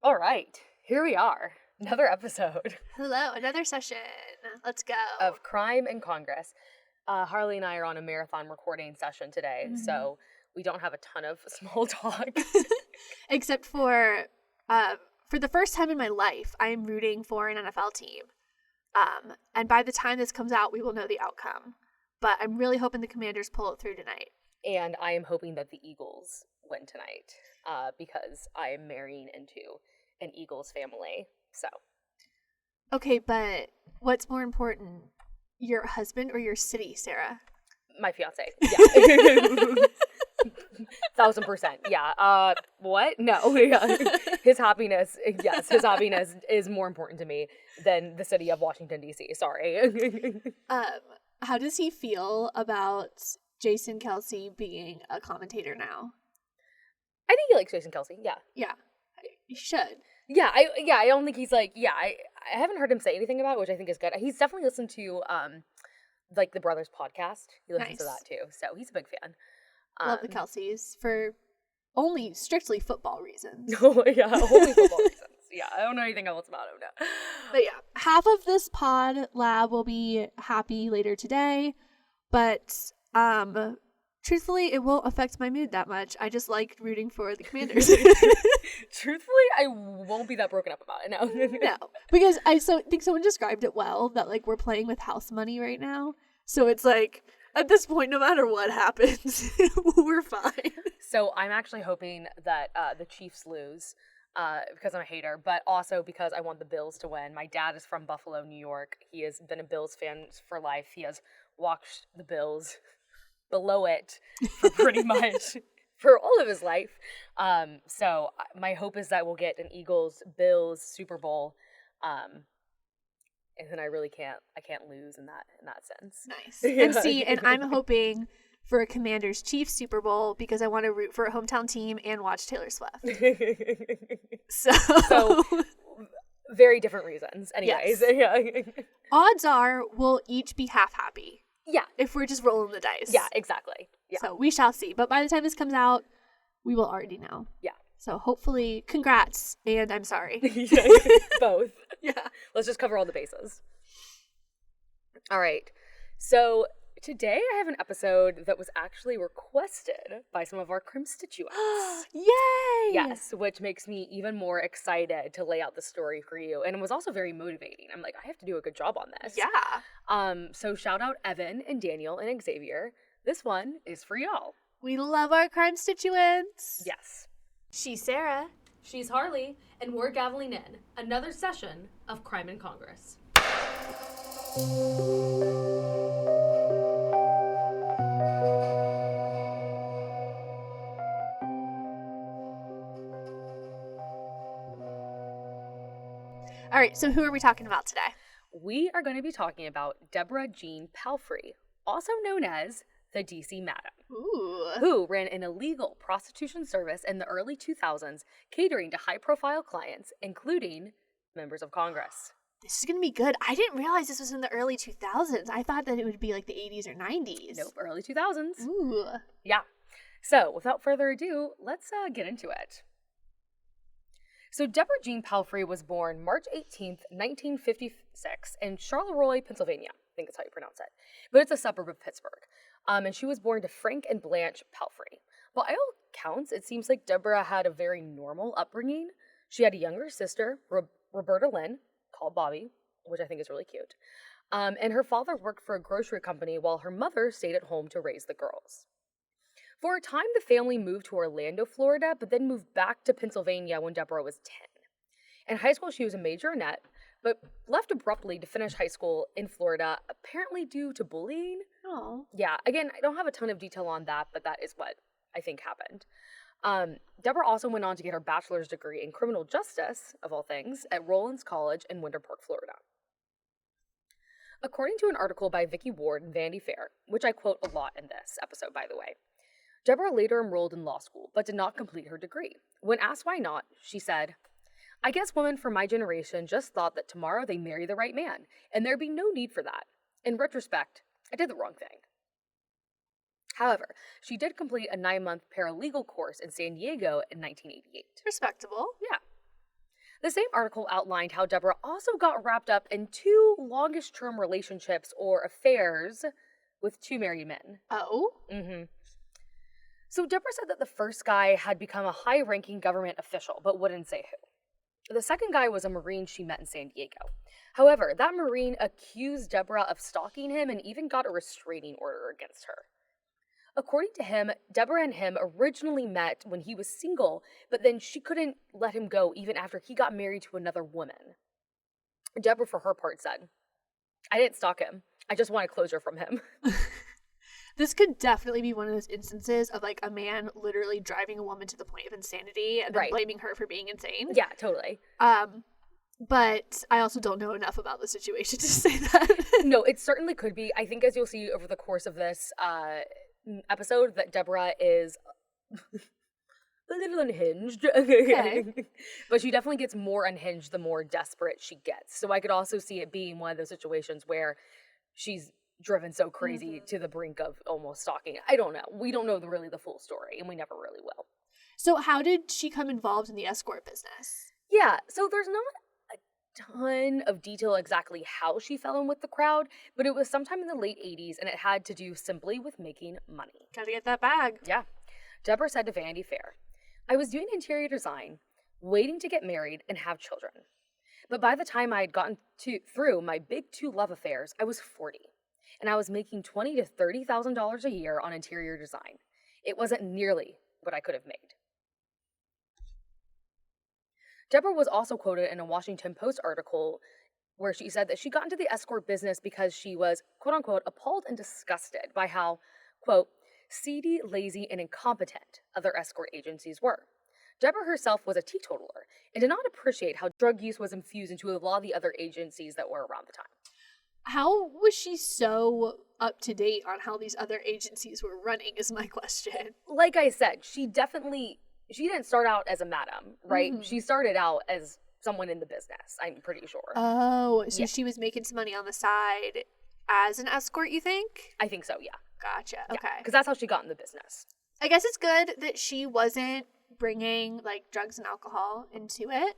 All right, here we are. Another episode. Hello, another session. Let's go. Of Crime in Congress. Harley and I are on a marathon recording session today, so we don't have a ton of small talk. Except for the first time in my life, I am rooting for an NFL team. And by the time this comes out, we will know the outcome. But I'm really hoping the Commanders pull it through tonight. And I am hoping that the Eagles win tonight, because I am marrying into an Eagles family, so. Okay, but what's more important, your husband or your city, Sarah? My fiance, yeah. 1,000%, yeah. What? No, yeah. His happiness is more important to me than the city of Washington, D.C., sorry. How does he feel about Jason Kelce being a commentator now? I think he likes Jason Kelce, yeah. Yeah, he should. Yeah, I don't think he's like, I haven't heard him say anything about it, which I think is good. He's definitely listened to, like, the Brothers podcast. He listens to that, too, so he's a big fan. Love the Kelces for only strictly football reasons. Oh, yeah, only football reasons. Yeah, I don't know anything else about him now. But yeah, half of this pod lab will be happy later today, but truthfully, it won't affect my mood that much. I just like rooting for the Commanders. Truthfully, I won't be that broken up about it, no. No, because I think someone described it well, that like we're playing with house money right now. So it's like, at this point, no matter what happens, we're fine. So I'm actually hoping that the Chiefs lose, because I'm a hater, but also because I want the Bills to win. My dad is from Buffalo, New York. He has been a Bills fan for life. He has watched the Bills below it for pretty much for all of his life. So my hope is that we'll get an Eagles-Bills Super Bowl. And then I can't lose in that sense. Nice. And see, and I'm hoping for a Commanders Chiefs Super Bowl because I want to root for a hometown team and watch Taylor Swift. So very different reasons. Anyways. Yes. Yeah. Odds are we'll each be half happy. Yeah. If we're just rolling the dice. Yeah, exactly. Yeah. So we shall see. But by the time this comes out, we will already know. Yeah. So hopefully, congrats, and I'm sorry. Yeah, both. Yeah. Let's just cover all the bases. All right. So today I have an episode that was actually requested by some of our Crimestituents. Yay! Yes, which makes me even more excited to lay out the story for you. And it was also very motivating. I'm like, I have to do a good job on this. Yeah. So shout out Evan and Daniel and Xavier. This one is for y'all. We love our Crimestituents. Yes. She's Sarah. She's Harley, and we're gaveling in another session of Crime in Congress. All right, so who are we talking about today? We are going to be talking about Deborah Jeane Palfrey, also known as the DC Madam. Ooh. Who ran an illegal prostitution service in the early 2000s, catering to high-profile clients, including members of Congress. This is going to be good. I didn't realize this was in the early 2000s. I thought that it would be like the 80s or 90s. Nope, early 2000s. Ooh. Yeah. So, without further ado, let's get into it. So, Deborah Jeane Palfrey was born March 18th, 1956 in Charleroi, Pennsylvania. I think that's how you pronounce it. But it's a suburb of Pittsburgh. And she was born to Frank and Blanche Palfrey. By all accounts, it seems like Deborah had a very normal upbringing. She had a younger sister, Roberta Lynn, called Bobby, which I think is really cute. And her father worked for a grocery company while her mother stayed at home to raise the girls. For a time, the family moved to Orlando, Florida, but then moved back to Pennsylvania when Deborah was 10. In high school, she was a majorette, but left abruptly to finish high school in Florida, apparently due to bullying. Oh. Yeah, again, I don't have a ton of detail on that, but that is what I think happened. Deborah also went on to get her bachelor's degree in criminal justice, of all things, at Rollins College in Winter Park, Florida. According to an article by Vicki Ward in Vanity Fair, which I quote a lot in this episode, by the way, Deborah later enrolled in law school, but did not complete her degree. When asked why not, she said, "I guess women from my generation just thought that tomorrow they marry the right man, and there'd be no need for that. In retrospect, I did the wrong thing." However, she did complete a 9-month paralegal course in San Diego in 1988. Respectable. Yeah. The same article outlined how Deborah also got wrapped up in 2 longest-term relationships or affairs with 2 married men. Oh? Mm-hmm. So Deborah said that the first guy had become a high-ranking government official, but wouldn't say who. The second guy was a Marine she met in San Diego. However, that Marine accused Deborah of stalking him and even got a restraining order against her. According to him, Deborah and him originally met when he was single, but then she couldn't let him go even after he got married to another woman. Deborah, for her part, said, "I didn't stalk him. I just wanted closure from him." This could definitely be one of those instances of like a man literally driving a woman to the point of insanity and then Right. blaming her for being insane. Yeah, totally. But I also don't know enough about the situation to say that. No, it certainly could be. I think as you'll see over the course of this episode that Deborah is a little unhinged. Okay. But she definitely gets more unhinged the more desperate she gets. So I could also see it being one of those situations where she's driven so crazy to the brink of almost stalking. I don't know. We don't know really the full story, and we never really will. So how did she come involved in the escort business? Yeah, so there's not a ton of detail exactly how she fell in with the crowd, but it was sometime in the late 80s, and it had to do simply with making money. Gotta get that bag. Yeah. Deborah said to Vanity Fair, "I was doing interior design, waiting to get married and have children. But by the time I had gotten through my big 2 love affairs, I was 40, and I was making $20,000 to $30,000 a year on interior design. It wasn't nearly what I could have made." Deborah was also quoted in a Washington Post article where she said that she got into the escort business because she was, quote unquote, appalled and disgusted by how, quote, seedy, lazy, and incompetent other escort agencies were. Deborah herself was a teetotaler and did not appreciate how drug use was infused into a lot of the other agencies that were around the time. How was she so up to date on how these other agencies were running is my question. Like I said, she didn't start out as a madam, right? Mhm. She started out as someone in the business, I'm pretty sure. Oh, so Yeah. she was making some money on the side as an escort, you think? I think so, yeah. Gotcha. Okay. Because that's how she got in the business. I guess it's good that she wasn't bringing like drugs and alcohol into it.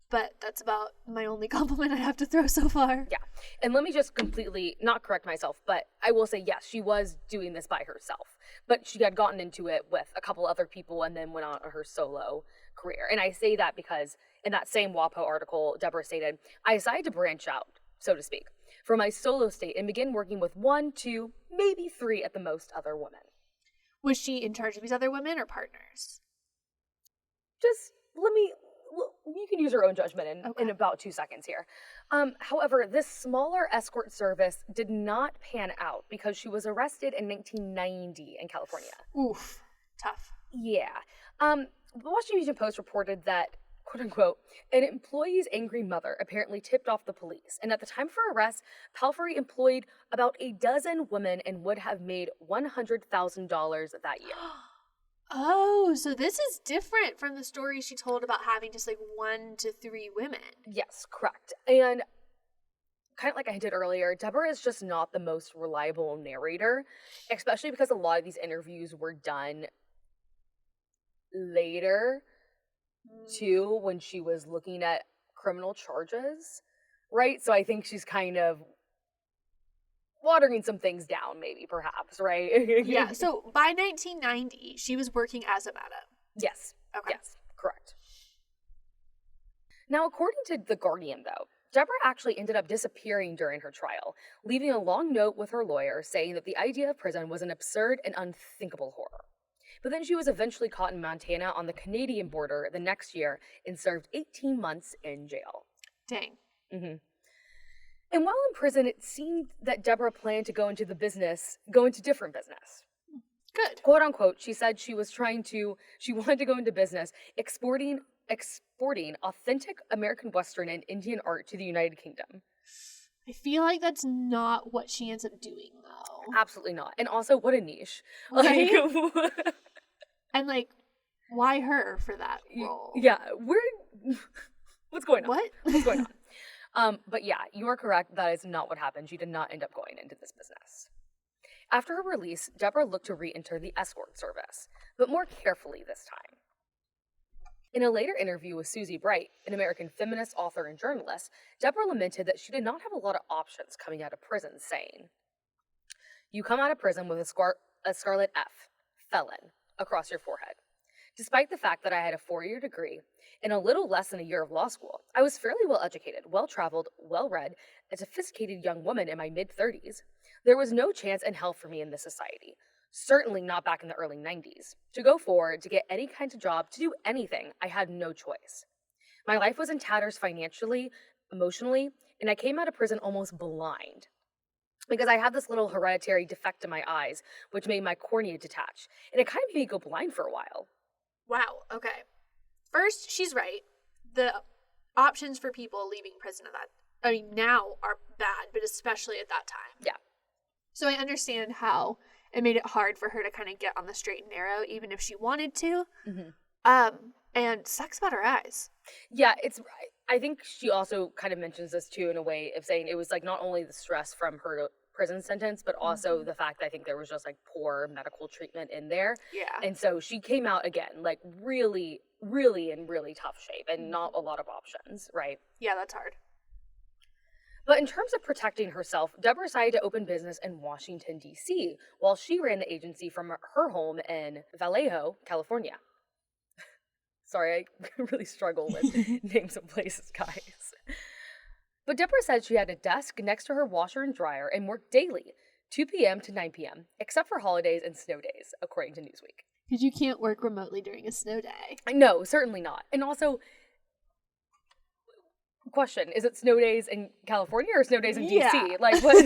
But that's about my only compliment I have to throw so far. Yeah. And let me just completely not correct myself, but I will say, yes, she was doing this by herself. But she had gotten into it with a couple other people and then went on her solo career. And I say that because in that same WAPO article, Deborah stated, "I decided to branch out, so to speak, from my solo state and begin working with 1, 2, maybe 3 at the most other women." Was she in charge of these other women or partners? Just you can use your own judgment Okay. in about 2 seconds here. However, this smaller escort service did not pan out because she was arrested in 1990 in California. Oof. Tough. Yeah. The Washington Post reported that, quote unquote, an employee's angry mother apparently tipped off the police. And at the time of her arrest, Palfrey employed about a dozen women and would have made $100,000 that year. Oh, so this is different from the story she told about having just like 1 to 3 women. Yes, correct. And kind of like I did earlier, Deborah is just not the most reliable narrator, especially because a lot of these interviews were done later, too, when she was looking at criminal charges, right? So I think she's kind of watering some things down, maybe, perhaps, right? Yeah, so by 1990, she was working as a madam. Yes. Okay. Yes, correct. Now, according to The Guardian, though, Deborah actually ended up disappearing during her trial, leaving a long note with her lawyer saying that the idea of prison was an absurd and unthinkable horror. But then she was eventually caught in Montana on the Canadian border the next year and served 18 months in jail. Dang. Mm-hmm. And while in prison, it seemed that Deborah planned to go into different business. Good. Quote unquote, she said she wanted to go into business exporting authentic American Western and Indian art to the United Kingdom. I feel like that's not what she ends up doing, though. Absolutely not. And also, what a niche. Right? Like, And, like, why her for that role? yeah, what's going on? What? What's going on? But yeah, you are correct. That is not what happened. She did not end up going into this business. After her release, Deborah looked to re-enter the escort service, but more carefully this time. In a later interview with Susie Bright, an American feminist, author, and journalist, Deborah lamented that she did not have a lot of options coming out of prison, saying, "You come out of prison with a scarlet F, felon, across your forehead. Despite the fact that I had a 4-year degree and a little less than a year of law school, I was fairly well educated, well traveled, well read, a sophisticated young woman in my mid-30s. There was no chance in hell for me in this society. Certainly not back in the early 90s. To go forward, to get any kind of job, to do anything, I had no choice. My life was in tatters financially, emotionally, and I came out of prison almost blind. Because I had this little hereditary defect in my eyes, which made my cornea detach, and it kind of made me go blind for a while." Wow. Okay. First, she's right. The options for people leaving prison now are bad, but especially at that time. Yeah. So I understand how it made it hard for her to kind of get on the straight and narrow, even if she wanted to. And sucks about her eyes. Yeah, I think she also kind of mentions this too in a way of saying it was like not only the stress from her prison sentence, but also the fact that I think there was just like poor medical treatment in there. Yeah. And so she came out again, like really, really in really tough shape and not a lot of options, right? Yeah, that's hard. But in terms of protecting herself, Deborah decided to open business in Washington, D.C., while she ran the agency from her home in Vallejo, California. Sorry, I really struggle with names of places, guys. But Deborah said she had a desk next to her washer and dryer and worked daily, 2 p.m. to 9 p.m., except for holidays and snow days, according to Newsweek. Because you can't work remotely during a snow day. No, certainly not. And also, question, is it snow days in California or snow days in D.C.? Like, what?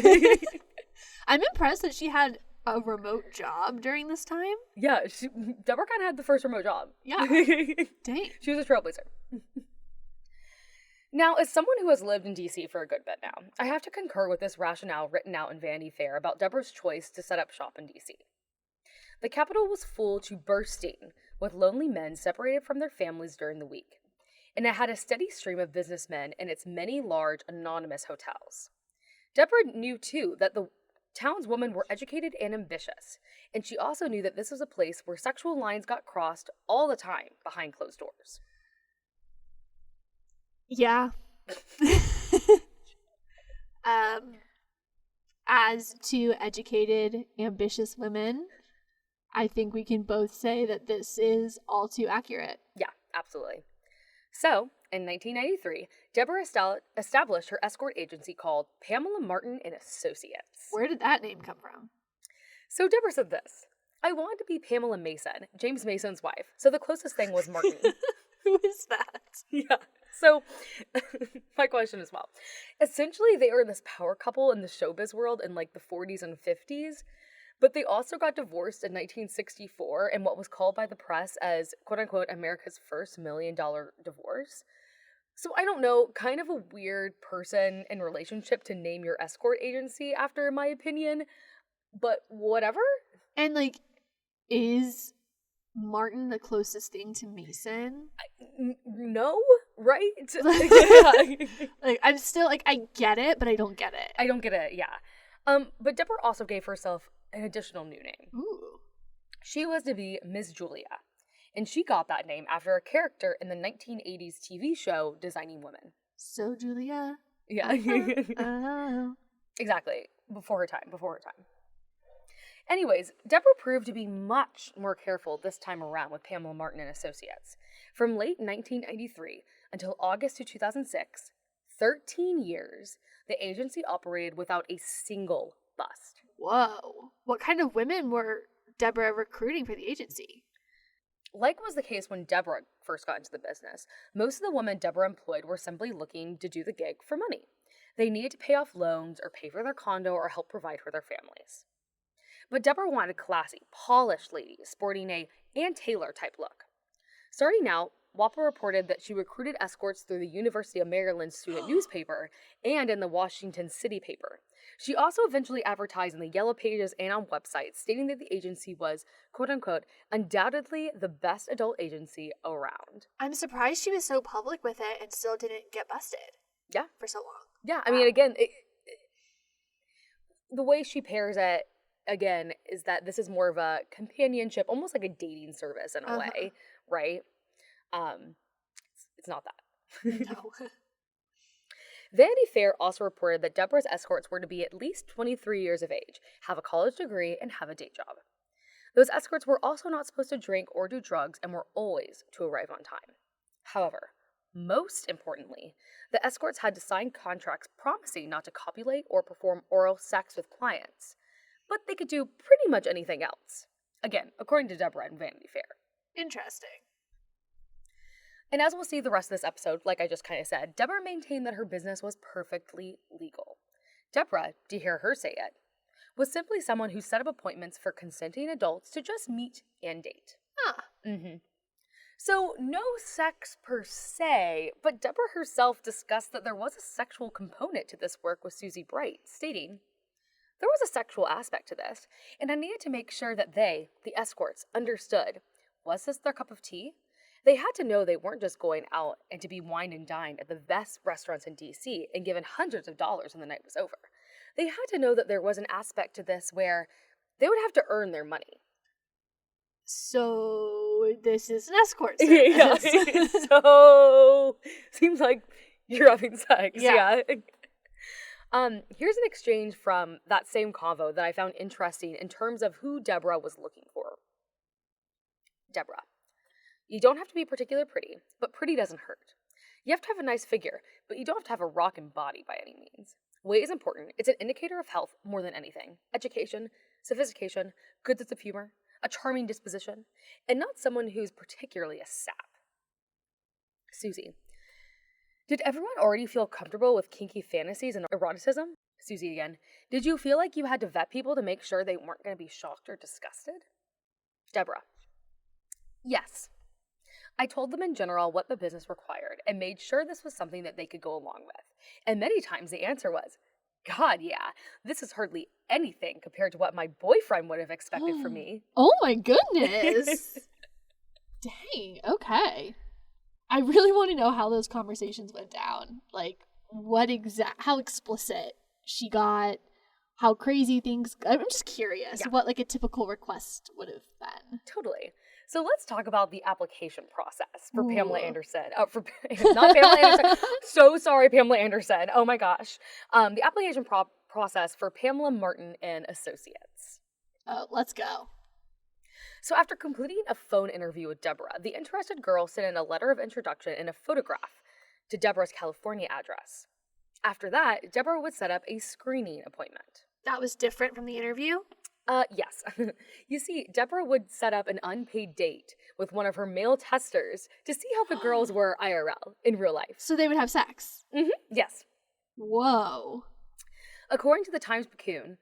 I'm impressed that she had a remote job during this time. Yeah, Deborah kind of had the first remote job. Yeah. Dang. She was a trailblazer. Now, as someone who has lived in D.C. for a good bit now, I have to concur with this rationale written out in Vanity Fair about Deborah's choice to set up shop in D.C. The capital was full to bursting with lonely men separated from their families during the week, and it had a steady stream of businessmen in its many large, anonymous hotels. Deborah knew, too, that the town's women were educated and ambitious, and she also knew that this was a place where sexual lines got crossed all the time behind closed doors. Yeah. As two educated, ambitious women, I think we can both say that this is all too accurate. Yeah, absolutely. So, in 1993, Deborah established her escort agency called Pamela Martin and Associates. Where did that name come from? So Deborah said this: "I wanted to be Pamela Mason, James Mason's wife, so the closest thing was Martin." Who is that? Yeah. So, my question as well. Essentially, they were this power couple in the showbiz world in like the 40s and 50s, but they also got divorced in 1964 in what was called by the press as, quote unquote, America's first $1 million divorce. So I don't know, kind of a weird person and relationship to name your escort agency after, in my opinion, but whatever. And like, is Martin the closest thing to Mason? No, right? Like, I'm still like, I get it, but I don't get it. I don't get it, yeah. But Deborah also gave herself an additional new name. Ooh. She was to be Miss Julia, and she got that name after a character in the 1980s TV show Designing Women. So Julia. Yeah. Oh. Exactly. Before her time. Anyways, Deborah proved to be much more careful this time around with Pamela Martin and Associates. From late 1993 until August of 2006, 13 years, the agency operated without a single bust. Whoa. What kind of women were Deborah recruiting for the agency? Like was the case when Deborah first got into the business, most of the women Deborah employed were simply looking to do the gig for money. They needed to pay off loans or pay for their condo or help provide for their families. But Deborah wanted classy, polished ladies, sporting a Ann Taylor type look. Starting out, WAPA reported that she recruited escorts through the University of Maryland student newspaper and in the Washington City paper. She also eventually advertised in the Yellow Pages and on websites, stating that the agency was, quote-unquote, undoubtedly the best adult agency around. I'm surprised she was so public with it and still didn't get busted. Yeah. For so long. Yeah, I mean, again, the way she pairs it, again, is that this is more of a companionship, almost like a dating service in a way, right? It's not that. No. Vanity Fair also reported that Deborah's escorts were to be at least 23 years of age, have a college degree, and have a day job. Those escorts were also not supposed to drink or do drugs and were always to arrive on time. However, most importantly, the escorts had to sign contracts promising not to copulate or perform oral sex with clients, but they could do pretty much anything else. Again, according to Deborah and Vanity Fair. Interesting. And as we'll see the rest of this episode, like I just kind of said, Deborah maintained that her business was perfectly legal. Deborah, to hear her say it, was simply someone who set up appointments for consenting adults to just meet and date. Huh. So, no sex per se, but Deborah herself discussed that there was a sexual component to this work with Susie Bright, stating, "There was a sexual aspect to this, and I needed to make sure that they, the escorts, understood. Was this their cup of tea? They had to know they weren't just going out and to be wined and dined at the best restaurants in D.C. and given hundreds of dollars when the night was over. They had to know that there was an aspect to this where they would have to earn their money." So this is an escort service. Yeah. So seems like you're having sex. Yeah. Here's an exchange from that same convo that I found interesting in terms of who Deborah was looking for. Deborah, you don't have to be particularly pretty, but pretty doesn't hurt. You have to have a nice figure, but you don't have to have a rockin' body by any means. Weight is important. It's an indicator of health more than anything. Education, sophistication, good sense of humor, a charming disposition, and not someone who's particularly a sap. Susie, did everyone already feel comfortable with kinky fantasies and eroticism? Susie again, did you feel like you had to vet people to make sure they weren't going to be shocked or disgusted? Deborah, yes. I told them in general what the business required and made sure this was something that they could go along with. And many times the answer was, God, yeah, this is hardly anything compared to what my boyfriend would have expected from me. Oh my goodness. Dang, okay. I really want to know how those conversations went down. Like, how explicit she got, how crazy things, I'm just curious what like a typical request would have been. Totally. So let's talk about the application process for Pamela Anderson. Not Pamela Anderson. So sorry, Pamela Anderson. Oh my gosh. The application process for Pamela Martin and Associates. Oh, let's go. So after completing a phone interview with Deborah, the interested girl sent in a letter of introduction and a photograph to Deborah's California address. After that, Deborah would set up a screening appointment. That was different from the interview? Yes. You see, Deborah would set up an unpaid date with one of her male testers to see how the girls were IRL, in real life. So they would have sex? Yes. Whoa. According to the Times-Picayune,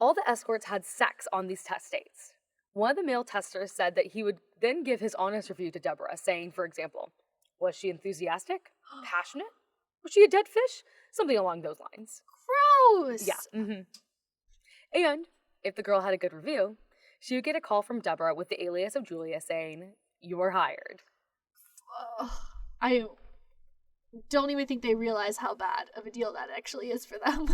all the escorts had sex on these test dates. One of the male testers said that he would then give his honest review to Deborah, saying, for example, was she enthusiastic? Passionate? Was she a dead fish? Something along those lines. Gross! Yeah. And if the girl had a good review, she would get a call from Deborah with the alias of Julia saying, "You're hired." I don't even think they realize how bad of a deal that actually is for them.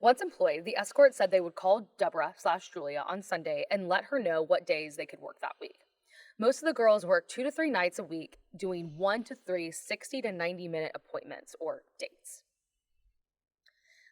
Once employed, the escort said they would call Deborah/Julia on Sunday and let her know what days they could work that week. Most of the girls worked 2 to 3 nights a week, doing 1 to 3 60 to 90-minute appointments or dates.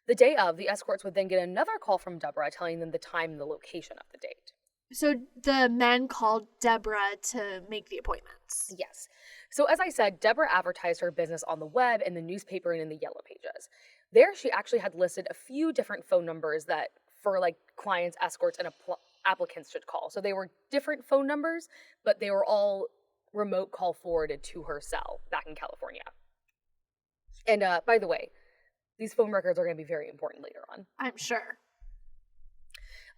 The day of, the escorts would then get another call from Deborah telling them the time and the location of the date. So the men called Deborah to make the appointments? Yes. So as I said, Deborah advertised her business on the web, in the newspaper, and in the Yellow Pages. There, she actually had listed a few different phone numbers that for like clients, escorts, and applicants should call. So they were different phone numbers, but they were all remote call forwarded to her cell back in California. And by the way, these phone records are going to be very important later on. I'm sure.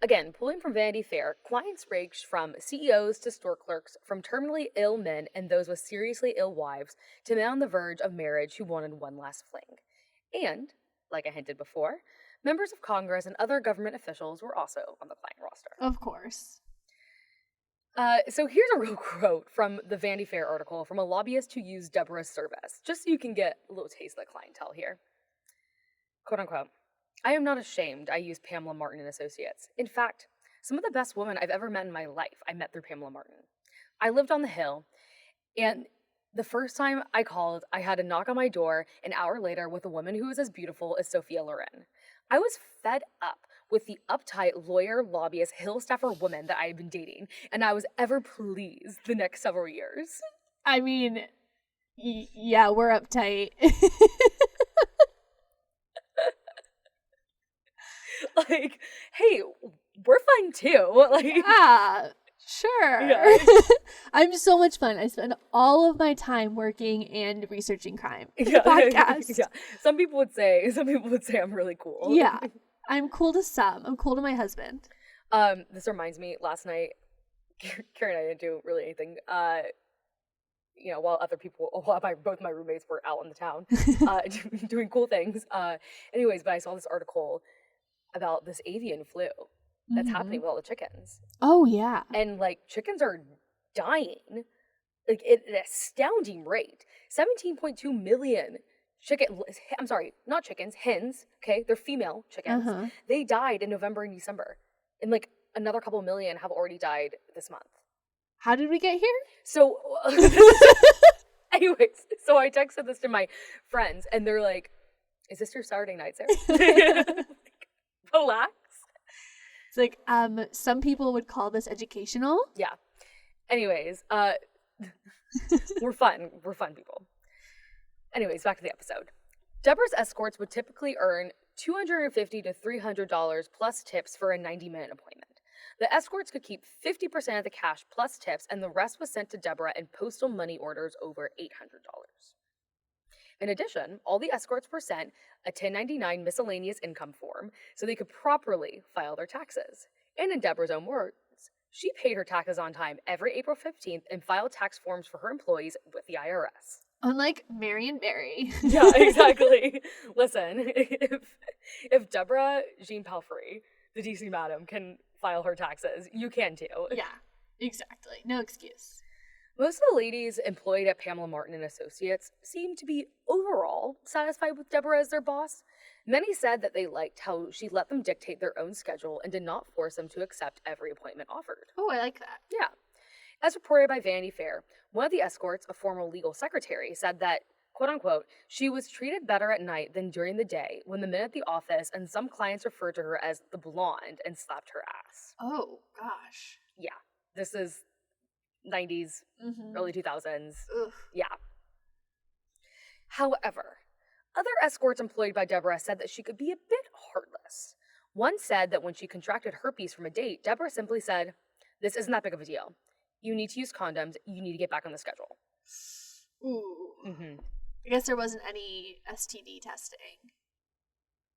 Again, pulling from Vanity Fair, clients ranged from CEOs to store clerks, from terminally ill men and those with seriously ill wives to men on the verge of marriage who wanted one last fling. And, like I hinted before, members of Congress and other government officials were also on the client roster. Of course. So here's a real quote from the Vanity Fair article from a lobbyist who used Deborah's service, just so you can get a little taste of the clientele here. Quote unquote, "I am not ashamed I used Pamela Martin and Associates. In fact, some of the best women I've ever met in my life I met through Pamela Martin. I lived on the Hill, and The first time I called, I had a knock on my door an hour later with a woman who was as beautiful as Sophia Loren. I was fed up with the uptight lawyer, lobbyist, hill staffer woman that I had been dating, and I was ever pleased the next several years. I mean, yeah, we're uptight. Like, hey, we're fun too. Like, Yeah, sure. Yeah. I'm so much fun. I spend all of my time working and researching crime. yeah, Podcast. yeah. Some people would say I'm really cool. Yeah. I'm cool to some. I'm cool to my husband. This reminds me, last night, Karen and I didn't do really anything. While both my roommates were out in the town, doing cool things. Anyways, but I saw this article about this avian flu that's happening with all the chickens. Oh, yeah. And, like, chickens are dying, like, at an astounding rate. 17.2 million not chickens, hens, okay? They're female chickens. They died in November and December. And, like, another couple million have already died this month. How did we get here? So, anyways, so I texted this to my friends, and they're like, is this your Saturday night, Sarah? Relax. It's like, some people would call this educational. Yeah. Anyways, we're fun. We're fun people. Anyways, back to the episode. Deborah's escorts would typically earn $250 to $300 plus tips for a 90-minute appointment. The escorts could keep 50% of the cash plus tips, and the rest was sent to Deborah in postal money orders over $800. In addition, all the escorts were sent a 1099 miscellaneous income form so they could properly file their taxes. And in Deborah's own words, she paid her taxes on time every April 15th and filed tax forms for her employees with the IRS. Unlike Marion Barry. Yeah, exactly. Listen, if Deborah Jeane Palfrey, the DC madam, can file her taxes, you can too. Yeah, exactly. No excuse. Most of the ladies employed at Pamela Martin and Associates seemed to be overall satisfied with Deborah as their boss. Many said that they liked how she let them dictate their own schedule and did not force them to accept every appointment offered. Oh, I like that. Yeah. As reported by Vanity Fair, one of the escorts, a former legal secretary, said that, quote unquote, she was treated better at night than during the day when the men at the office and some clients referred to her as the blonde and slapped her ass. Oh, gosh. Yeah. This is 90s, early 2000s. Ugh. Yeah. However, other escorts employed by Deborah said that she could be a bit heartless. One said that when she contracted herpes from a date, Deborah simply said, "This isn't that big of a deal. You need to use condoms. You need to get back on the schedule." Ooh. I guess there wasn't any STD testing.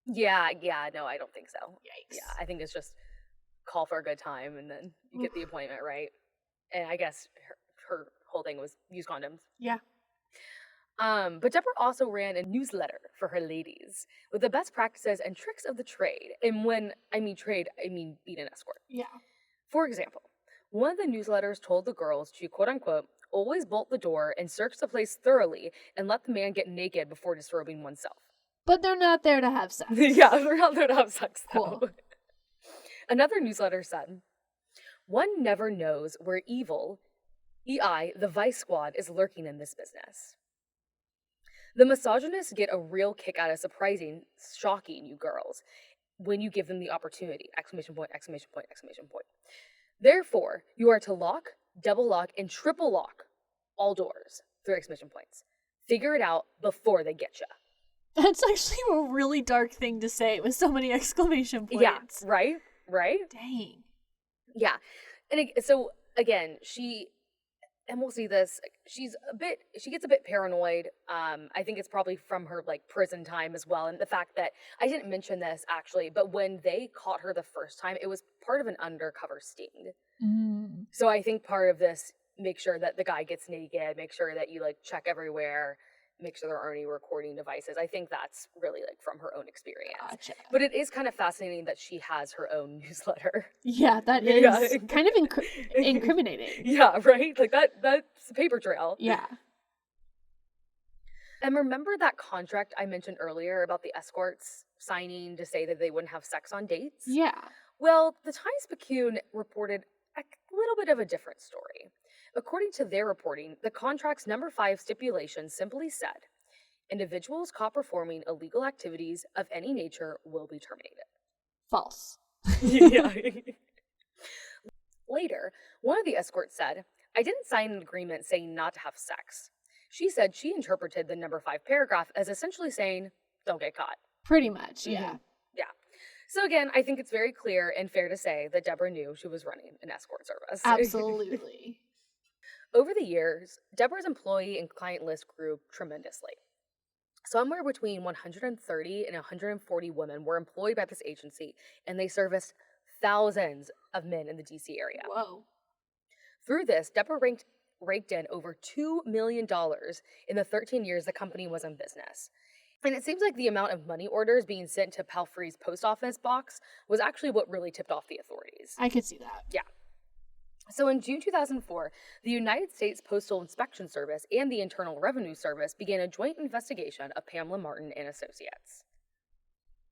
Yeah, no, I don't think so. Yikes. Yeah, I think it's just call for a good time and then you get the appointment, right? And I guess her whole thing was use condoms. Yeah. But Deborah also ran a newsletter for her ladies with the best practices and tricks of the trade. And when I mean trade, I mean being an escort. Yeah. For example, one of the newsletters told the girls to, quote unquote, always bolt the door and search the place thoroughly and let the man get naked before disrobing oneself. But they're not there to have sex. Yeah, they're not there to have sex, though. Cool. Another newsletter said, "One never knows where evil, EI, the vice squad, is lurking in this business. The misogynists get a real kick out of surprising, shocking you girls when you give them the opportunity, exclamation point, exclamation point, exclamation point. Therefore, you are to lock, double lock, and triple lock all doors, 3 exclamation points. Figure it out before they get you." That's actually a really dark thing to say with so many exclamation points. Yeah, right? Dang. Yeah. And so, again, and we'll see this, she gets a bit paranoid. I think it's probably from her, like, prison time as well. And the fact that, I didn't mention this, actually, but when they caught her the first time, it was part of an undercover sting. So I think part of this, make sure that the guy gets naked, make sure that you, like, check everywhere, make sure there aren't any recording devices. I think that's really, like, from her own experience. Gotcha. But it is kind of fascinating that she has her own newsletter. Yeah, that is kind of incriminating. Yeah, right? Like, that's a paper trail. Yeah. And remember that contract I mentioned earlier about the escorts signing to say that they wouldn't have sex on dates? Yeah. Well, the Times-Picayune reported a little bit of a different story. According to their reporting, the contract's number 5 stipulation simply said, individuals caught performing illegal activities of any nature will be terminated. False. Yeah. Later, one of the escorts said, I didn't sign an agreement saying not to have sex. She said she interpreted the number 5 paragraph as essentially saying, don't get caught. Pretty much, yeah. Mm-hmm. Yeah. So again, I think it's very clear and fair to say that Deborah knew she was running an escort service. Absolutely. Over the years, Deborah's employee and client list grew tremendously. Somewhere between 130 and 140 women were employed by this agency, and they serviced thousands of men in the DC area. Whoa. Through this, Deborah raked in over $2 million in the 13 years the company was in business. And it seems like the amount of money orders being sent to Palfrey's post office box was actually what really tipped off the authorities. I could see that. Yeah. So in June 2004, the United States Postal Inspection Service and the Internal Revenue Service began a joint investigation of Pamela Martin and Associates.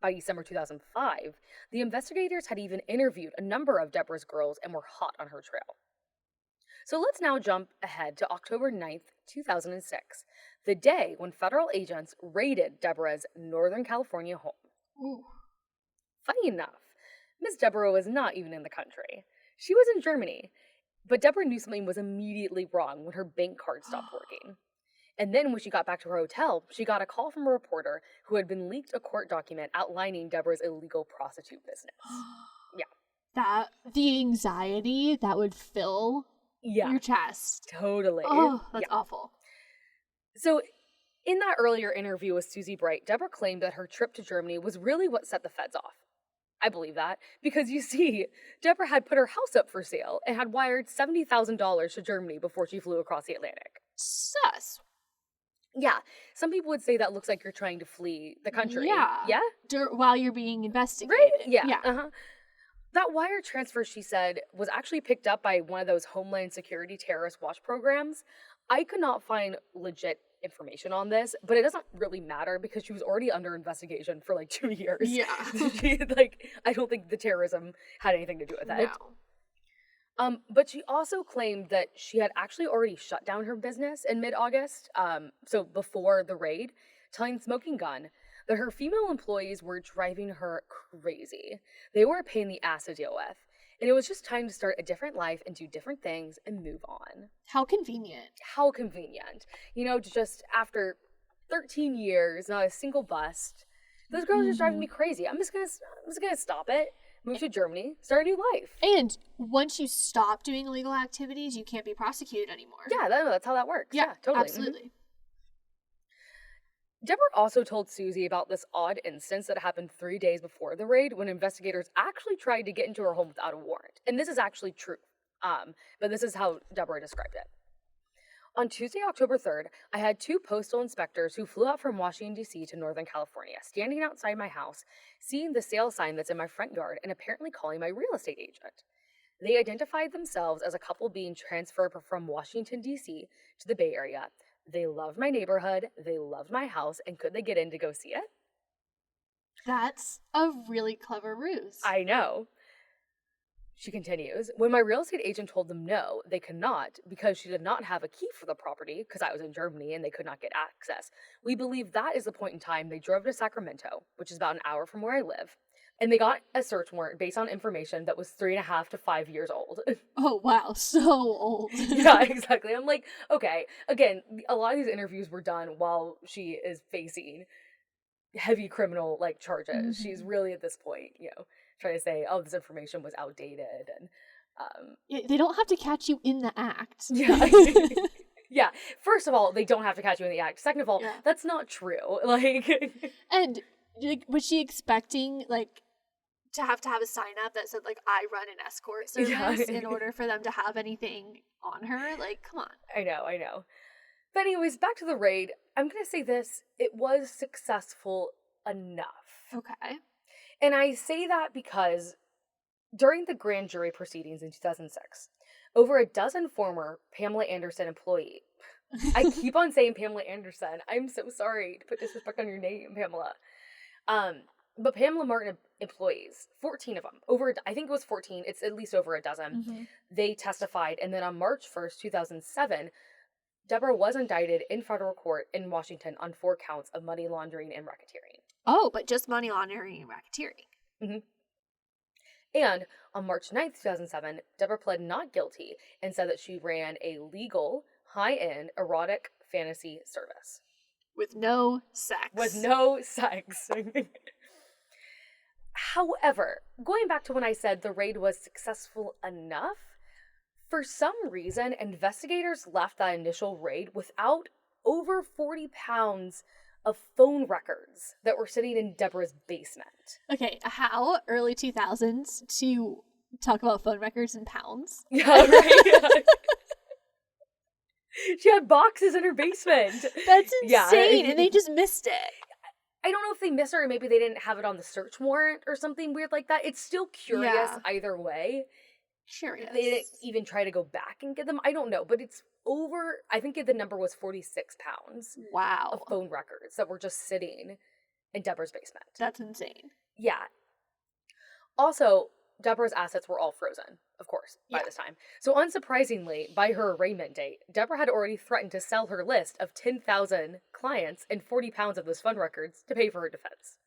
By December 2005, the investigators had even interviewed a number of Deborah's girls and were hot on her trail. So let's now jump ahead to October 9th, 2006, the day when federal agents raided Deborah's Northern California home. Ooh. Funny enough, Miss Deborah was not even in the country. She was in Germany, but Deborah knew something was immediately wrong when her bank card stopped working. And then when she got back to her hotel, she got a call from a reporter who had been leaked a court document outlining Deborah's illegal prostitute business. Yeah. The anxiety that would fill your chest. Totally. Oh, that's awful. So in that earlier interview with Susie Bright, Deborah claimed that her trip to Germany was really what set the feds off. I believe that because you see, Deborah had put her house up for sale and had wired $70,000 to Germany before she flew across the Atlantic. Sus. Yeah, some people would say that looks like you're trying to flee the country. Yeah. Yeah? While you're being investigated. Right? Yeah. Yeah. Uh-huh. That wire transfer, she said, was actually picked up by one of those Homeland Security terrorist watch programs. I could not find legit information on this, but it doesn't really matter because she was already under investigation for like 2 years. Yeah. I don't think the terrorism had anything to do with that. No. But she also claimed that she had actually already shut down her business in mid-August, so before the raid, telling Smoking Gun that her female employees were driving her crazy. They were a pain in the ass to deal with. And it was just time to start a different life and do different things and move on. How convenient. How convenient. You know, just after 13 years, not a single bust. Those girls are just driving me crazy. I'm just gonna stop it, move to Germany, start a new life. And once you stop doing illegal activities, you can't be prosecuted anymore. Yeah, that's how that works. Yeah, totally. Absolutely. Mm-hmm. Deborah also told Susie about this odd instance that happened 3 days before the raid when investigators actually tried to get into her home without a warrant. And this is actually true, but this is how Deborah described it. On Tuesday, October 3rd, I had 2 postal inspectors who flew out from Washington, D.C. to Northern California, standing outside my house, seeing the sale sign that's in my front yard, and apparently calling my real estate agent. They identified themselves as a couple being transferred from Washington, D.C. to the Bay Area. They loved my neighborhood, they loved my house, and could they get in to go see it? That's a really clever ruse. I know. She continues, when my real estate agent told them no, they could not, because she did not have a key for the property, because I was in Germany and they could not get access. We believe that is the point in time they drove to Sacramento, which is about an hour from where I live, and they got a search warrant based on information that was 3.5 to 5 years old. Oh, wow. So old. Yeah, exactly. I'm like, okay. Again, a lot of these interviews were done while she is facing heavy criminal, charges. Mm-hmm. She's really, at this point, trying to say, oh, this information was outdated. And yeah, they don't have to catch you in the act. Yeah. Yeah. First of all, they don't have to catch you in the act. Second of all, that's not true. And was she expecting, to have a sign up that said, I run an escort service in order for them to have anything on her? Come on. I know. But anyways, back to the raid. I'm going to say this. It was successful enough. Okay. And I say that because during the grand jury proceedings in 2006, over a dozen former Pamela Anderson employees, I keep on saying Pamela Anderson. I'm so sorry to put disrespect on your name, Pamela. But Pamela Martin employees, 14 of them, I think it was 14, it's at least over a dozen, they testified. And then on March 1st, 2007, Deborah was indicted in federal court in Washington on 4 counts of money laundering and racketeering. Oh, but just money laundering and racketeering. And on March 9th, 2007, Deborah pled not guilty and said that she ran a legal, high-end, erotic fantasy service. With no sex. However, going back to when I said the raid was successful enough, for some reason, investigators left that initial raid without over 40 pounds of phone records that were sitting in Deborah's basement. Okay, how early 2000s to talk about phone records in pounds? Yeah, right. She had boxes in her basement. That's insane, and they just missed it. I don't know if they missed her or maybe they didn't have it on the search warrant or something weird like that. It's still curious either way. Curious. They didn't even try to go back and get them. I don't know, but it's over, I think the number was 46 pounds. Wow. Of phone records that were just sitting in Deborah's basement. That's insane. Yeah. Also, Deborah's assets were all frozen, of course, by this time. So unsurprisingly, by her arraignment date, Deborah had already threatened to sell her list of 10,000 clients and 40 pounds of those phone records to pay for her defense.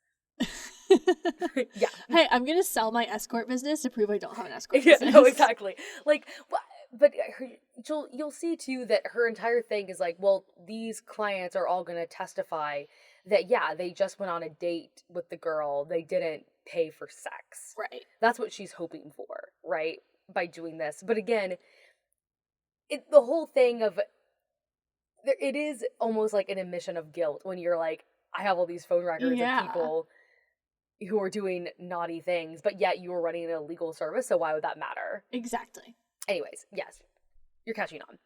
Yeah. Hey, I'm going to sell my escort business to prove I don't have an escort business. Yeah, no, exactly. Like, but you'll see, too, that her entire thing is like, well, these clients are all going to testify that, yeah, they just went on a date with the girl. They didn't pay for sex. Right. That's what she's hoping for, right, by doing this. But again, the whole thing of, it is almost like an admission of guilt when you're like, I have all these phone records of people who are doing naughty things, but yet you were running an illegal service, so why would that matter? Exactly. Anyways, yes, you're catching on.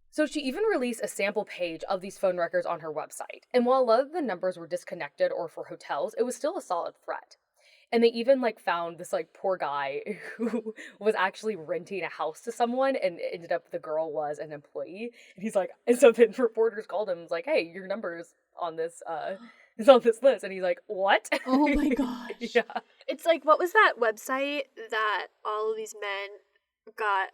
So she even released a sample page of these phone records on her website. And while a lot of the numbers were disconnected or for hotels, it was still a solid threat. And they even found this poor guy who was actually renting a house to someone, and it ended up the girl was an employee. And he's like, and so the reporters called him and was like, hey, your number's on this is on this list. And he's like, what? Oh my gosh. Yeah. It's like, what was that website that all of these men got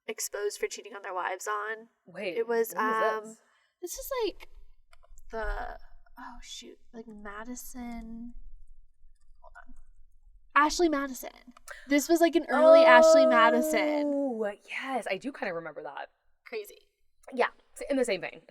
exposed for cheating on their wives on? Wait, it was this is the Madison. Hold on. Ashley Madison. This was an early Ashley Madison. Oh, yes, I do kind of remember that. Crazy. Yeah, in the same vein.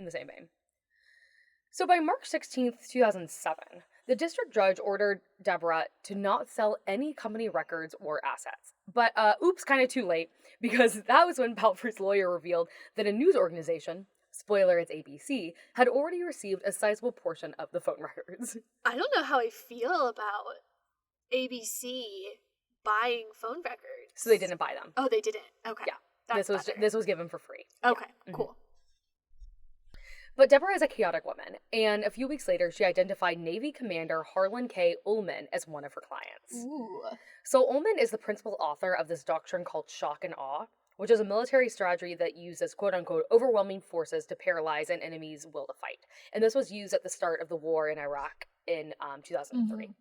So by March 16th, 2007, the district judge ordered Deborah to not sell any company records or assets. But oops, kind of too late, because that was when Palfrey's lawyer revealed that a news organization, spoiler, it's ABC, had already received a sizable portion of the phone records. I don't know how I feel about ABC buying phone records. So they didn't buy them. Oh, they didn't. Okay. Yeah. This was given for free. Okay, yeah. Cool. But Deborah is a chaotic woman, and a few weeks later, she identified Navy Commander Harlan K. Ullman as one of her clients. Ooh. So Ullman is the principal author of this doctrine called shock and awe, which is a military strategy that uses quote-unquote overwhelming forces to paralyze an enemy's will to fight. And this was used at the start of the war in Iraq in 2003. Mm-hmm.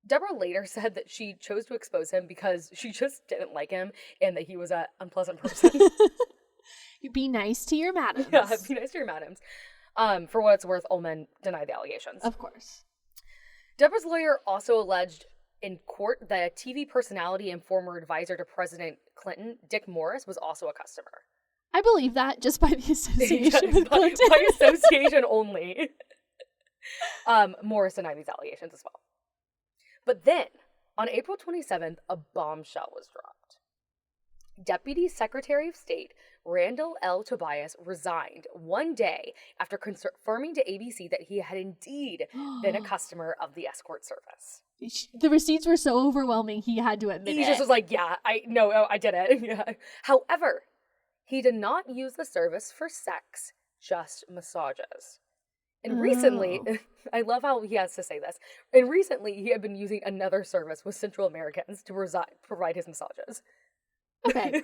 Deborah later said that she chose to expose him because she just didn't like him and that he was an unpleasant person. Be nice to your madams. Yeah, be nice to your madams. For what it's worth, Ullman denied the allegations. Of course. Deborah's lawyer also alleged in court that a TV personality and former advisor to President Clinton, Dick Morris, was also a customer. I believe that just by the association with Clinton. By association only. Morris denied these allegations as well. But then, on April 27th, a bombshell was dropped. Deputy Secretary of State Randall L. Tobias resigned one day after confirming to ABC that he had indeed been a customer of the escort service. The receipts were so overwhelming, he had to admit it. He just was like, yeah, I did it. Yeah. However, he did not use the service for sex, just massages. And recently, I love how he has to say this, and recently he had been using another service with Central Americans to provide his massages. Okay.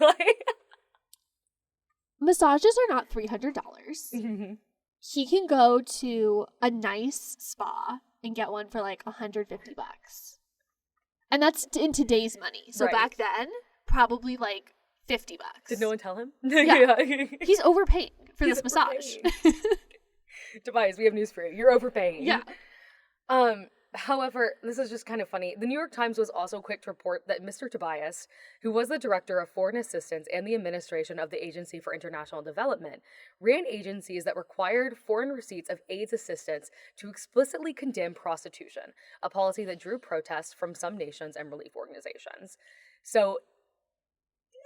Massages are not $300. Mm-hmm. He can go to a nice spa and get one for like $150. And that's in today's money. So Right. back then, probably like $50. Did no one tell him? Yeah. He's overpaying for this massage. Tobias, we have news for you. You're overpaying. Yeah. However, this is just kind of funny. The New York Times was also quick to report that Mr. Tobias, who was the director of foreign assistance and the administration of the Agency for International Development, ran agencies that required foreign receipts of AIDS assistance to explicitly condemn prostitution, a policy that drew protests from some nations and relief organizations. So,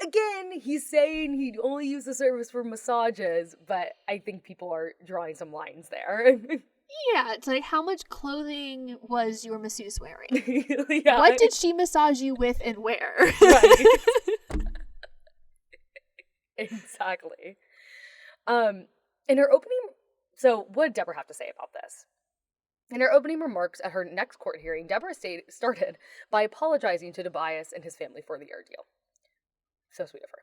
again, he's saying he'd only use the service for massages, but I think people are drawing some lines there. Yeah, it's like, how much clothing was your masseuse wearing? Yeah. What did she massage you with and where? Right. Exactly. In her opening, so what did Deborah have to say about this? In her opening remarks at her next court hearing, Deborah started by apologizing to Tobias and his family for the ordeal. So sweet of her.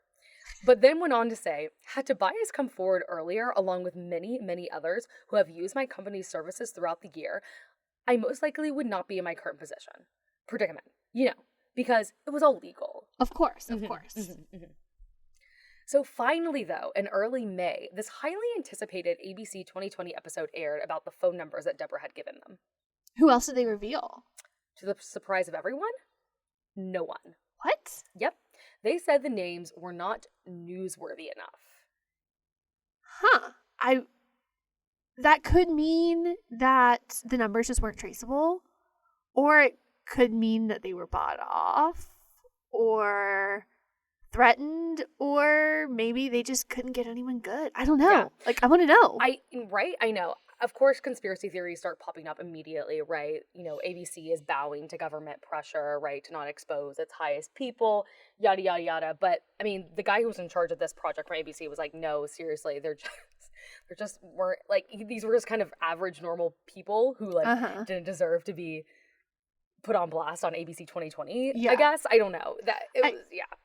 But then went on to say, had Tobias come forward earlier, along with many, many others who have used my company's services throughout the year, I most likely would not be in my current predicament, because it was all legal. Of course. So finally, though, in early May, this highly anticipated ABC 2020 episode aired about the phone numbers that Deborah had given them. Who else did they reveal? To the surprise of everyone, no one. What? Yep. They said the names were not newsworthy enough. Huh. That could mean that the numbers just weren't traceable, or it could mean that they were bought off, or threatened, or maybe they just couldn't get anyone good. I don't know. Yeah. Like, I want to know. I know. Of course, conspiracy theories start popping up immediately, right? ABC is bowing to government pressure, right, to not expose its highest people, yada, yada, yada. But, I mean, the guy who was in charge of this project from ABC was like, no, seriously, they're just weren't, like, these were just kind of average, normal people who, like, didn't deserve to be put on blast on ABC 2020, Yeah. I guess. I don't know.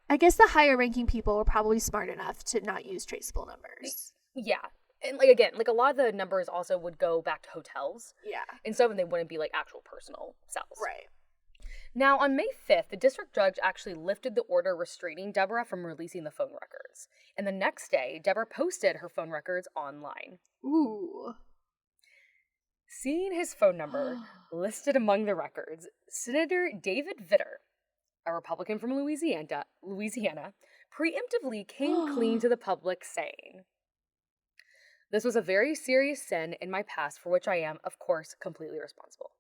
I guess the higher ranking people were probably smart enough to not use traceable numbers. Yeah. And, again, a lot of the numbers also would go back to hotels. Yeah. And some of them wouldn't be, actual personal cells. Right. Now, on May 5th, the district judge actually lifted the order restraining Deborah from releasing the phone records. And the next day, Deborah posted her phone records online. Ooh. Seeing his phone number listed among the records, Senator David Vitter, a Republican from Louisiana, preemptively came clean to the public, saying, "This was a very serious sin in my past for which I am, of course, completely responsible.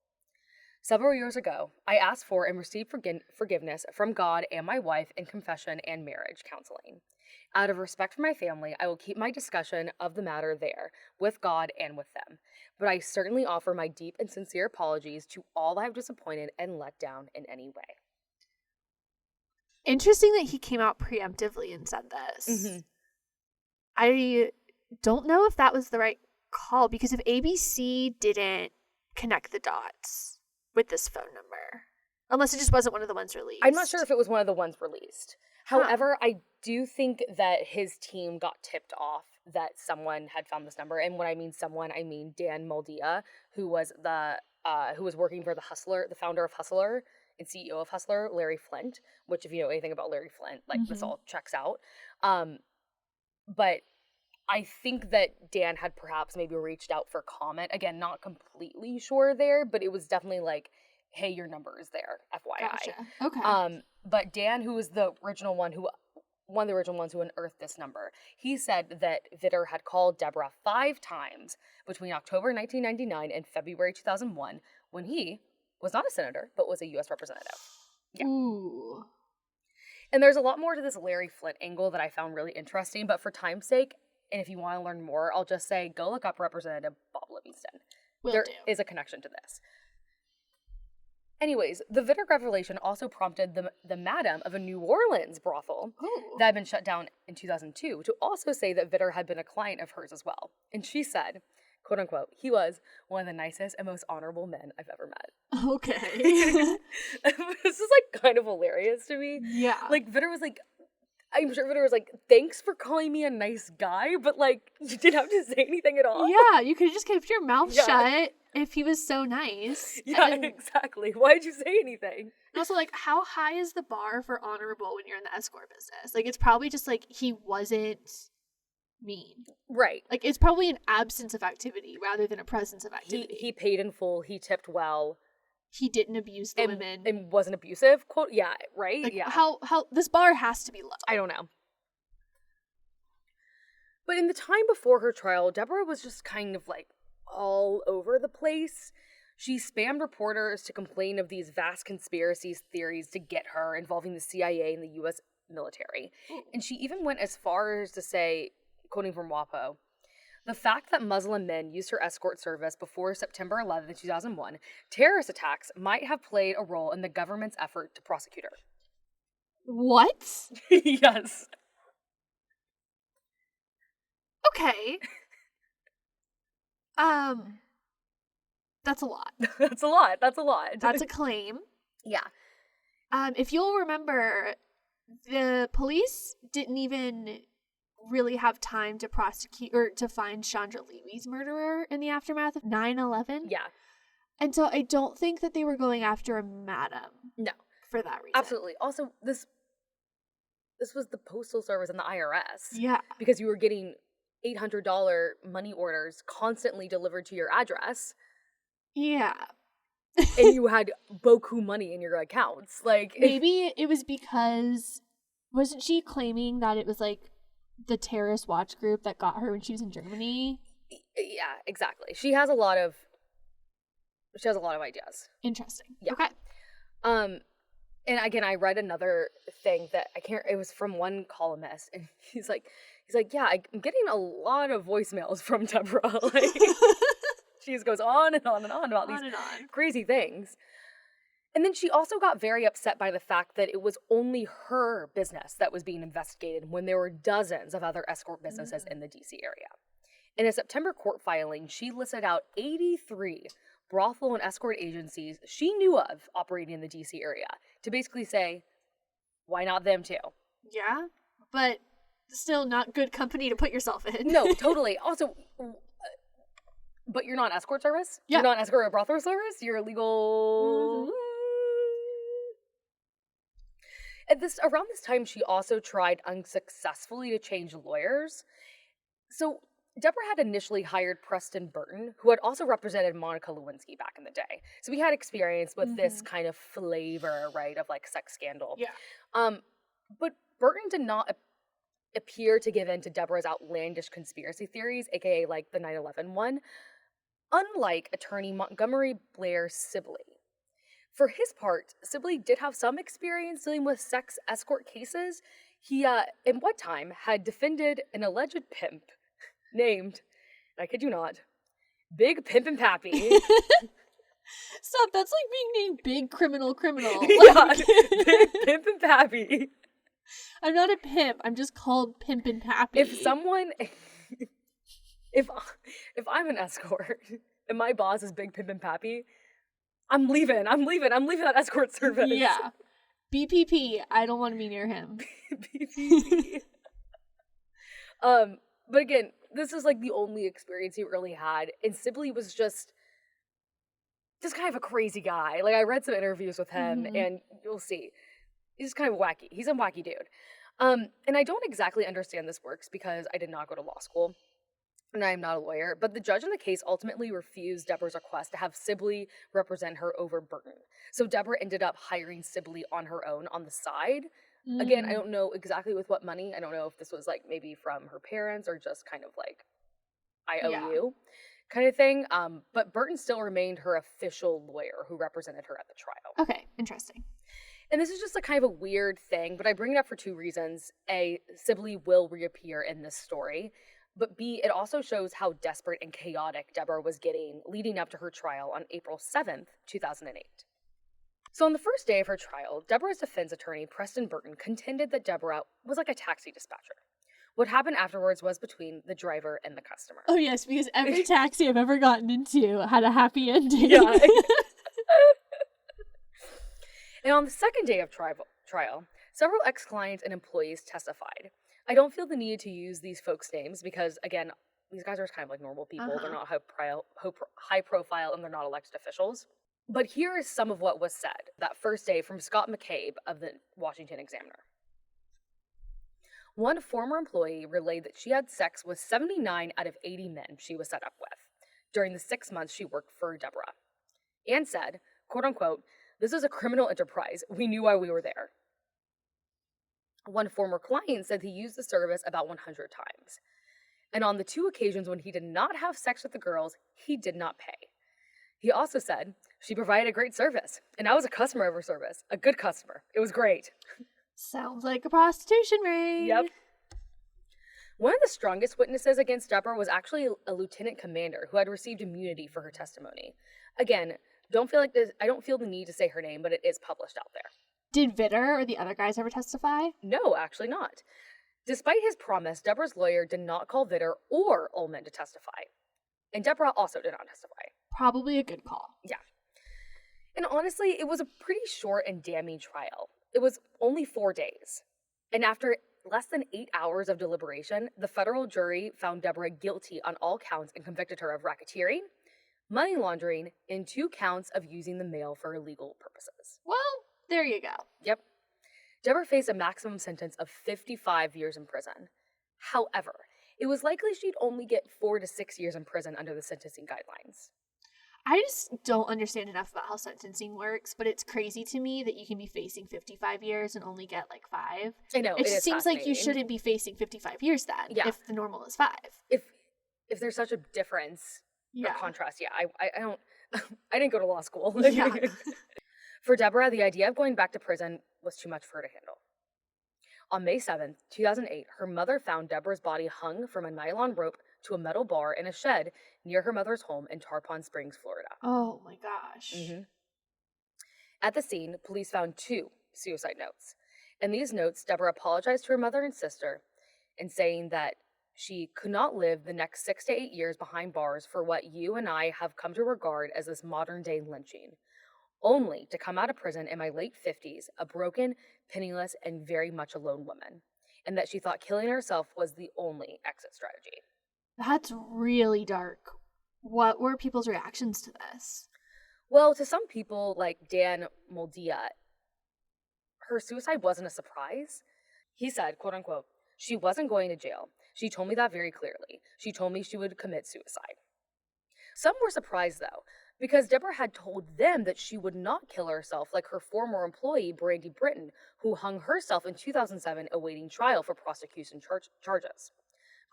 Several years ago, I asked for and received forgiveness from God and my wife in confession and marriage counseling. Out of respect for my family, I will keep my discussion of the matter there, with God and with them. But I certainly offer my deep and sincere apologies to all I have disappointed and let down in any way." Interesting that he came out preemptively and said this. Mm-hmm. I don't know if that was the right call, because if ABC didn't connect the dots with this phone number, unless it just wasn't one of the ones released. I'm not sure if it was one of the ones released. However, I do think that his team got tipped off that someone had found this number. And when I mean someone, I mean Dan Moldia, who was working for the founder of Hustler and CEO of Hustler, Larry Flint, which if you know anything about Larry Flint, this all checks out. But I think that Dan had perhaps maybe reached out for comment. Again, not completely sure there, but it was definitely like, hey, your number is there, FYI. Gotcha. Okay. But Dan, who was one of the original ones who unearthed this number, he said that Vitter had called Deborah 5 times between October 1999 and February 2001, when he was not a senator, but was a U.S. representative. Yeah. Ooh. And there's a lot more to this Larry Flint angle that I found really interesting, but for time's sake, and if you want to learn more, I'll just say go look up Representative Bob Livingston. There is a connection to this. Anyways, the Vitter revelation also prompted the madam of a New Orleans brothel that had been shut down in 2002 to also say that Vitter had been a client of hers as well. And she said, quote unquote, "He was one of the nicest and most honorable men I've ever met." Okay. This is kind of hilarious to me. Yeah. Vitter was I'm sure Vitter was "Thanks for calling me a nice guy," but you didn't have to say anything at all. Yeah, you could have just kept your mouth shut if he was so nice. Yeah, And exactly. Why did you say anything? also, like, how high is the bar for honorable when you're in the escort business? Like, it's probably just, like, he wasn't mean. Right. Like, it's probably an absence of activity rather than a presence of activity. He paid in full. He tipped well. He didn't abuse the women. And wasn't abusive. Quote. Yeah. Right. Like, yeah. how this bar has to be low. I don't know. But in the time before her trial, Deborah was just kind of like all over the place. She spammed reporters to complain of these vast conspiracy theories to get her involving the CIA and the U.S. military. And she even went as far as to say, quoting from WAPO, the fact that Muslim men used her escort service before September 11, 2001, terrorist attacks might have played a role in the government's effort to prosecute her. What? Yes. Okay. That's a lot. That's a lot. That's a lot. That's a claim. Yeah. If you'll remember, the police didn't even really have time to prosecute or to find Chandra Levy's murderer in the aftermath of 9/11. Yeah. And so I don't think that they were going after a madam. No. For that reason. Absolutely. Also, this was the Postal Service and the IRS. Yeah. Because you were getting $800 money orders constantly delivered to your address. Yeah. And you had boku money in your accounts. Like, maybe it was because, wasn't she claiming that it was like the terrorist watch group that got her when she was in Germany? Yeah, exactly. She has a lot of ideas. Interesting. Yeah. Okay. And again, I read another thing that it was from one columnist, and he's like, yeah, I'm getting a lot of voicemails from Deborah. Like, she just goes on and on and on about these crazy things. And then she also got very upset by the fact that it was only her business that was being investigated when there were dozens of other escort businesses in the DC area. In a September court filing, she listed out 83 brothel and escort agencies she knew of operating in the DC area to basically say, why not them too? Yeah, but still not good company to put yourself in. No, totally. Also, but you're not an escort service? Yeah. You're not an escort or brothel service? You're a legal... Mm-hmm. Around this time, she also tried unsuccessfully to change lawyers. So Deborah had initially hired Preston Burton, who had also represented Monica Lewinsky back in the day. So he had experience with this kind of flavor, right, of like sex scandal. Yeah. But Burton did not appear to give in to Deborah's outlandish conspiracy theories, aka like the 9/11 one, unlike attorney Montgomery Blair Sibley. For his part, Sibley did have some experience dealing with sex escort cases. He, in one time, had defended an alleged pimp named, I kid you not, Big Pimpin' Pappy. Stop, that's like being named Big Criminal. Yeah, Big Pimpin' Pappy. I'm not a pimp, I'm just called Pimpin' Pappy. If I'm an escort and my boss is Big Pimpin' Pappy, I'm leaving that escort service. Yeah. BPP, I don't want to be near him. BPP. But again, this is like the only experience he really had, and Sibley was just kind of a crazy guy. Like, I read some interviews with him, and you'll see, he's kind of wacky. He's a wacky dude. And I don't exactly understand this works because I did not go to law school, and I am not a lawyer, but the judge in the case ultimately refused Deborah's request to have Sibley represent her over Burton. So Deborah ended up hiring Sibley on her own on the side. Again, I don't know exactly with what money. I don't know if this was like maybe from her parents or just kind of like IOU kind of thing. But Burton still remained her official lawyer who represented her at the trial. Okay, interesting. And this is just a kind of a weird thing, but I bring it up for two reasons. A, Sibley will reappear in this story. But B, it also shows how desperate and chaotic Deborah was getting leading up to her trial on April 7th, 2008. So on the first day of her trial, Deborah's defense attorney, Preston Burton, contended that Deborah was like a taxi dispatcher. What happened afterwards was between the driver and the customer. Oh yes, because every taxi I've ever gotten into had a happy ending. Yeah. And on the second day of trial, several ex-clients and employees testified. I don't feel the need to use these folks' names because, again, these guys are just kind of like normal people. They're Uh-huh. not high profile, and they're not elected officials. But here is some of what was said that first day from Scott McCabe of the Washington Examiner. One former employee relayed that she had sex with 79 out of 80 men she was set up with during the 6 months she worked for Deborah, and said, quote unquote, "This is a criminal enterprise. We knew why we were there." One former client said he used the service about 100 times. And on the 2 occasions when he did not have sex with the girls, he did not pay. He also said, "She provided a great service, and I was a customer of her service. A good customer. It was great." Sounds like a prostitution ring. Yep. One of the strongest witnesses against Deborah was actually a lieutenant commander who had received immunity for her testimony. Again, I don't feel the need to say her name, but it is published out there. Did Vitter or the other guys ever testify? No, actually not. Despite his promise, Deborah's lawyer did not call Vitter or Ullman to testify. And Deborah also did not testify. Probably a good call. Yeah. And honestly, it was a pretty short and damning trial. It was only 4 days. And after less than 8 hours of deliberation, the federal jury found Deborah guilty on all counts and convicted her of racketeering, money laundering, and 2 counts of using the mail for illegal purposes. Well, there you go. Yep. Deborah faced a maximum sentence of 55 years in prison. However, it was likely she'd only get 4 to 6 years in prison under the sentencing guidelines. I just don't understand enough about how sentencing works, but it's crazy to me that you can be facing 55 years and only get like 5. I know, It is just seems like you fascinating. shouldn't be facing 55 years then, Yeah. if the normal is 5. If there's such a difference Yeah. or contrast, yeah, I don't, I didn't go to law school. Yeah. For Deborah, the idea of going back to prison was too much for her to handle. On May 7th, 2008, her mother found Deborah's body hung from a nylon rope to a metal bar in a shed near her mother's home in Tarpon Springs, Florida. Oh my gosh. At the scene, police found 2 suicide notes. In these notes, Deborah apologized to her mother and sister and saying that she could not live the next 6 to 8 years behind bars for what you and I have come to regard as this modern-day lynching, only to come out of prison in my late 50s, a broken, penniless, and very much alone woman, and that she thought killing herself was the only exit strategy. That's really dark. What were people's reactions to this? Well, to some people, like Dan Moldia, her suicide wasn't a surprise. He said, quote unquote, "She wasn't going to jail. She told me that very clearly. She told me she would commit suicide." Some were surprised, though, because Deborah had told them that she would not kill herself like her former employee, Brandy Britton, who hung herself in 2007 awaiting trial for prosecution charges.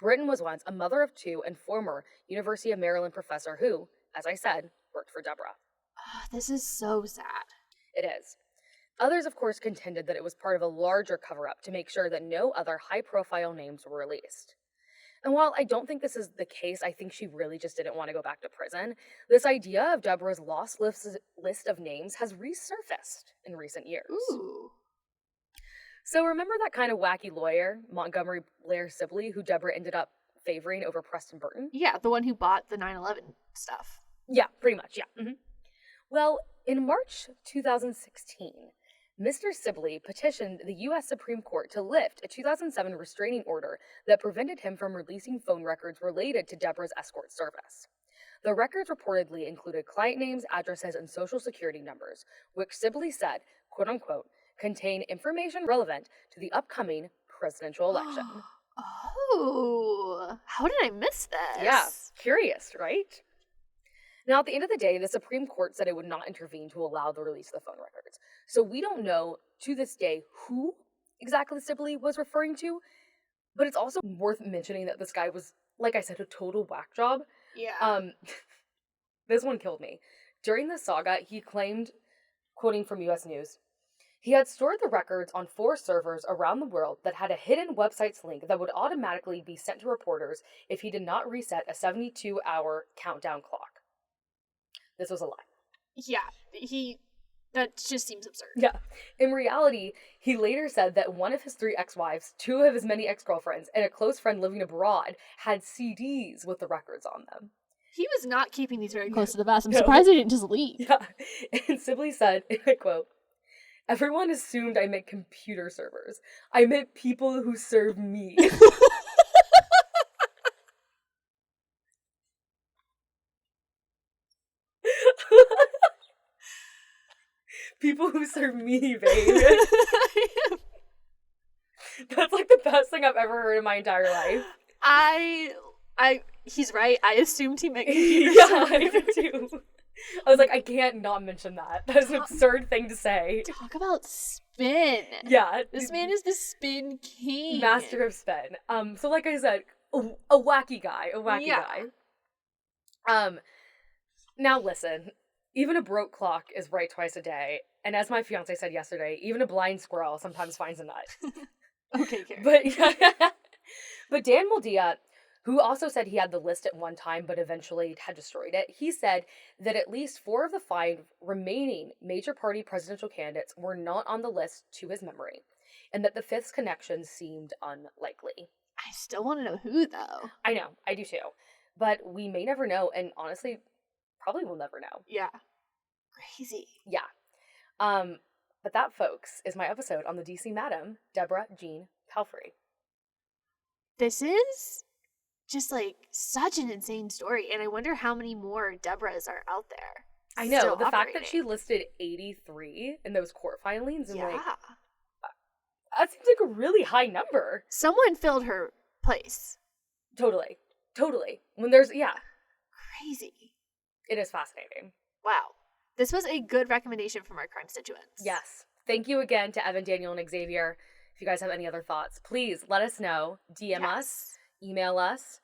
Britton was once a mother of 2 and former University of Maryland professor who, as I said, worked for Deborah. This is so sad. It is. Others, of course, contended that it was part of a larger cover-up to make sure that no other high-profile names were released. And while I don't think this is the case, I think she really just didn't want to go back to prison. This idea of Deborah's lost list of names has resurfaced in recent years. Ooh. So remember that kind of wacky lawyer, Montgomery Blair Sibley, who Deborah ended up favoring over Preston Burton? Yeah, the one who bought the 9/11 stuff. Yeah, pretty much, yeah. Well, in March 2016, Mr. Sibley petitioned the U.S. Supreme Court to lift a 2007 restraining order that prevented him from releasing phone records related to Deborah's escort service. The records reportedly included client names, addresses, and social security numbers, which Sibley said, quote unquote, contain information relevant to the upcoming presidential election. Oh, how did I miss this? Yeah, curious, right? Now, at the end of the day, the Supreme Court said it would not intervene to allow the release of the phone records. So we don't know to this day who exactly Sibley was referring to, but it's also worth mentioning that this guy was, like I said, a total whack job. Yeah. This one killed me. During the saga, he claimed, quoting from U.S. News, he had stored the records on 4 servers around the world that had a hidden website's link that would automatically be sent to reporters if he did not reset a 72-hour countdown clock. This was a lie. Yeah, that just seems absurd. Yeah. In reality, he later said that one of his 3 ex-wives, 2 of his many ex-girlfriends, and a close friend living abroad had CDs with the records on them. He was not keeping these very close to the vest. I'm surprised he didn't just leave. Yeah. And Sibley said, and I quote, "Everyone assumed I meant computer servers. I meant people who serve me." People who serve me, babe. That's like the best thing I've ever heard in my entire life. He's right. I assumed he meant computer Yeah, service. I did too. I was like, I can't not mention that. That's an absurd thing to say. Talk about spin. Yeah. This man is the spin king. Master of spin. So like I said, a wacky guy. Now listen, even a broke clock is right twice a day. And as my fiance said yesterday, even a blind squirrel sometimes finds a nut. Okay, Karen. But Dan Moldia, who also said he had the list at one time but eventually had destroyed it, he said that at least 4 of the 5 remaining major party presidential candidates were not on the list to his memory, and that the 5th's connection seemed unlikely. I still want to know who, though. I know, I do too. But we may never know, and honestly, probably will never know. Yeah. Crazy. Yeah. But that, folks, is my episode on the DC Madam, Deborah Jeane Palfrey. This is just like such an insane story, and I wonder how many more Deborahs are out there. I know, still the fact operating. that she listed 83 in those court filings, and Yeah. like, that seems like a really high number. Someone filled her place. Totally. When there's, Crazy. it is fascinating. Wow. This was a good recommendation from our Crimestituents. Yes. Thank you again to Evan, Daniel, and Xavier. If you guys have any other thoughts, please let us know. DM us, email us.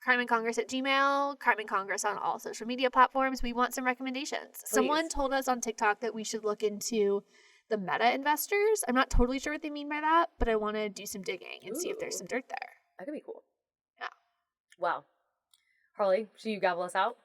crimeandcongress@gmail.com, Crime and Congress on all social media platforms. We want some recommendations. Please. Someone told us on TikTok that we should look into the meta investors. I'm not totally sure what they mean by that, but I want to do some digging and see if there's some dirt there. That could be cool. Yeah. Wow. Harley, should you gavel us out?